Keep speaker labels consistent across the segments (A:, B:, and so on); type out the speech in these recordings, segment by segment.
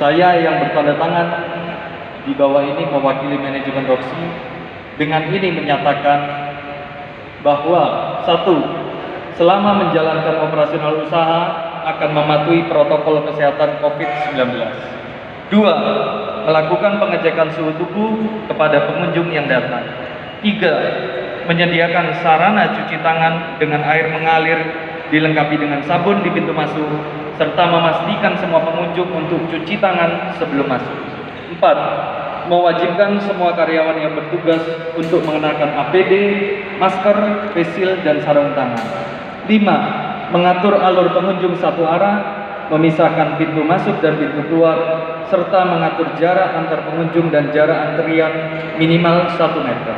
A: Saya yang bertanda tangan di bawah ini mewakili manajemen Roxy dengan ini menyatakan bahwa satu, selama menjalankan operasional usaha akan mematuhi protokol kesehatan COVID-19. Dua, melakukan pengecekan suhu tubuh kepada pengunjung yang datang. Tiga, menyediakan sarana cuci tangan dengan air mengalir dilengkapi dengan sabun di pintu masuk, serta memastikan semua pengunjung untuk cuci tangan sebelum masuk. Empat, mewajibkan semua karyawan yang bertugas untuk mengenakan APD, masker, face shield, dan sarung tangan. Lima, mengatur alur pengunjung satu arah, memisahkan pintu masuk dan pintu keluar, serta mengatur jarak antar pengunjung dan jarak antrian minimal 1 meter.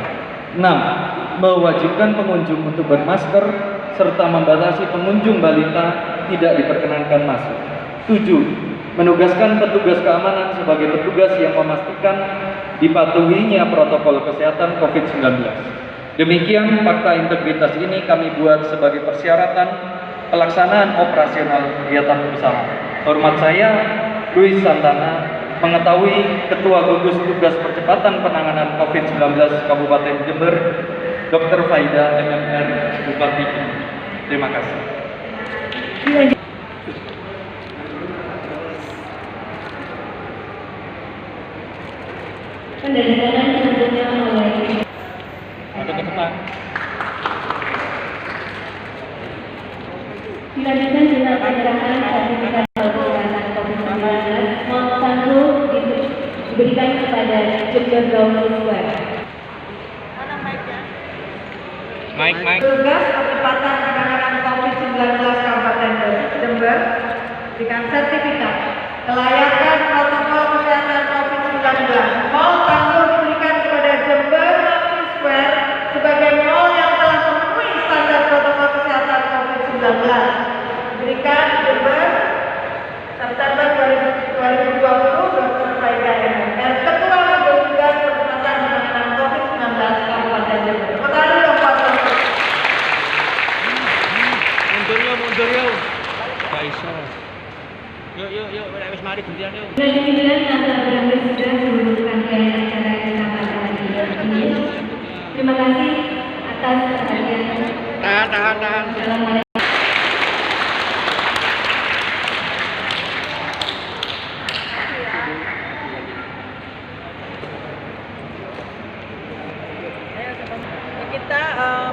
A: 6. Mewajibkan pengunjung untuk bermasker, serta membatasi pengunjung balita tidak diperkenankan masuk. 7. Menugaskan petugas keamanan sebagai petugas yang memastikan dipatuhinya protokol kesehatan COVID-19. Demikian fakta integritas ini kami buat sebagai persyaratan pelaksanaan operasional kegiatan usaha. Hormat saya, Luis Santana, mengetahui Ketua Gugus Tugas Percepatan Penanganan COVID-19 Kabupaten Jember, Dr. Faida MMR Bupati. Terima kasih.
B: Pendanaan selanjutnya oleh dilanjutkan dengan penyerahan sertifikat kesehatan COVID-19 Mall Tangguh diberikan kepada Jember Roxy Square.
C: Mike.
D: Tugas percepatan penanganan COVID-19 Kabupaten Jember dengan sertifikat kelayakan protokol kesehatan COVID-19. Mall Tangguh diberikan kepada Jember Roxy Square sebagai mall yang telah memenuhi standar protokol kesehatan COVID-19. Diberikan Jember September 2020, Dr. Faida MMR, Ketua Gugus Tugas Percepatan Penanganan COVID-19 Kabupaten Jember.
C: Mundur yuk. Gak iso. Yuk, wis mari gantian yuk.
B: Demikian atas berakhir sudah seluruh rangkaian acara kita pada hari ini. Terima kasih atas perhatian.
C: Tahan.
B: Assalamualaikum.
D: Kita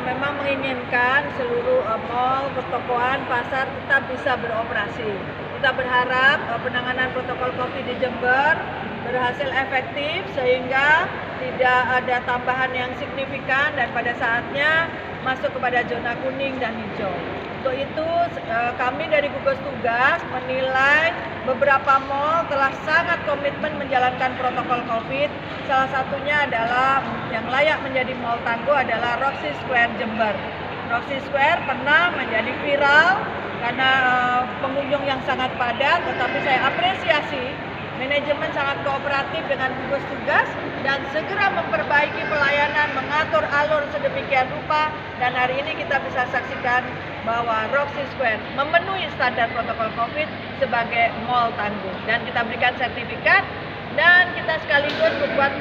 D: memang menginginkan seluruh mal, pertokoan, pasar tetap bisa beroperasi. Kita berharap penanganan protokol COVID di Jember berhasil efektif sehingga tidak ada tambahan yang signifikan dan pada saatnya masuk kepada zona kuning dan hijau. Untuk itu kami dari gugus tugas menilai beberapa mal telah sangat komitmen menjalankan protokol COVID. Salah satunya adalah yang layak menjadi Mall Tangguh adalah Roxy Square Jember. Roxy Square pernah menjadi viral karena pengunjung yang sangat padat, tetapi saya apresiasi manajemen sangat kooperatif dengan gugus tugas dan segera memperbaiki pelayanan, mengatur alur sedemikian rupa, dan hari ini kita bisa saksikan bahwa Roxy Square memenuhi standar protokol COVID sebagai Mall Tangguh, dan kita berikan sertifikat dan kita sekaligus membuat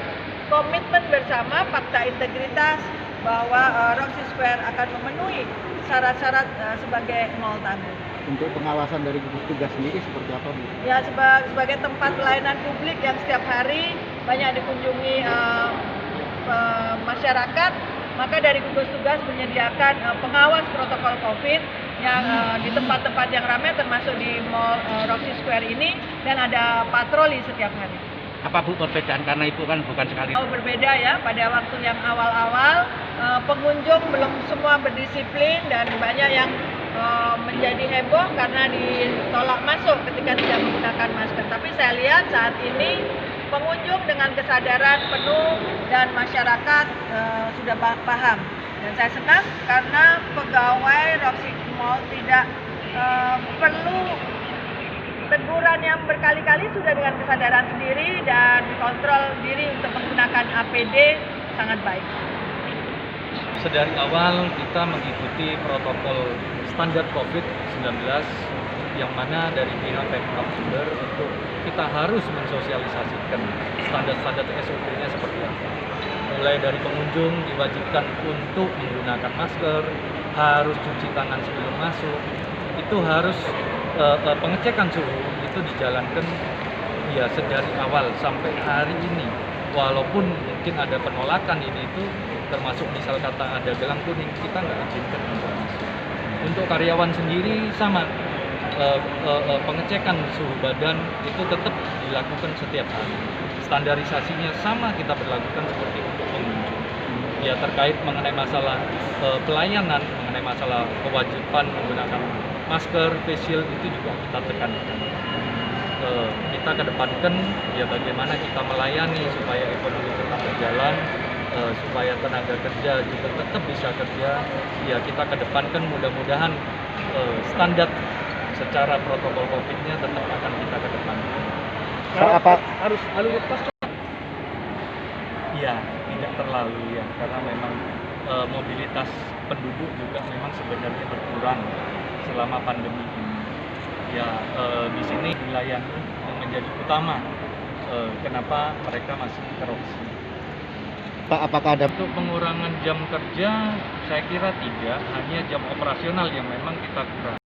D: komitmen bersama fakta integritas bahwa Roxy Square akan memenuhi syarat-syarat sebagai Mall Tangguh.
C: Untuk pengawasan dari gugus tugas sendiri seperti apa, Bu?
D: Ya, sebagai tempat pelayanan publik yang setiap hari banyak dikunjungi masyarakat, maka dari gugus tugas menyediakan pengawas protokol COVID yang di tempat-tempat yang ramai termasuk di Mall Roxy Square ini, dan ada patroli setiap hari.
C: Apa, Bu, perbedaan karena itu kan bukan sekali?
D: Berbeda ya, pada waktu yang awal-awal pengunjung belum semua berdisiplin dan banyak yang menjadi heboh karena ditolak masuk ketika tidak menggunakan masker. Tapi saya lihat saat ini pengunjung dengan kesadaran penuh dan masyarakat sudah paham. Dan saya senang karena pegawai Roxy Mall tidak perlu teguran yang berkali-kali, sudah dengan kesadaran sendiri dan kontrol diri untuk menggunakan APD sangat baik.
A: Sedari awal kita mengikuti protokol standar COVID-19 yang mana dari pihak Pemkab Jember untuk kita harus mensosialisasikan standar-standar SOP-nya seperti apa. Mulai dari pengunjung diwajibkan untuk menggunakan masker, harus cuci tangan sebelum masuk, itu harus pengecekan suhu itu dijalankan ya sedari awal sampai hari ini. Walaupun mungkin ada penolakan ini itu, termasuk misal kata ada gelang kuning, kita nggak izinkan untuk masuk. Untuk karyawan sendiri sama, pengecekan suhu badan itu tetap dilakukan setiap hari. Standarisasinya sama kita berlakukan seperti untuk pengunjung. Ya terkait mengenai masalah pelayanan, mengenai masalah kewajiban menggunakan masker, face shield itu juga kita tekankan. Kita kedepankan ya bagaimana kita melayani supaya ekonomi tetap berjalan, supaya tenaga kerja juga tetap bisa kerja. Ya kita kedepankan mudah-mudahan standar secara protokol COVID-nya tetap akan kita kedepankan.
C: Apa harus lalu lintas?
A: Ya tidak terlalu ya, karena memang mobilitas penduduk juga memang sebenarnya berkurang selama pandemi ini. Ya di sini dilayani yang menjadi utama. Kenapa mereka masih interupsi?
C: Pak, apakah ada
A: Untuk pengurangan jam kerja, saya kira tidak, hanya jam operasional yang memang kita kurangi.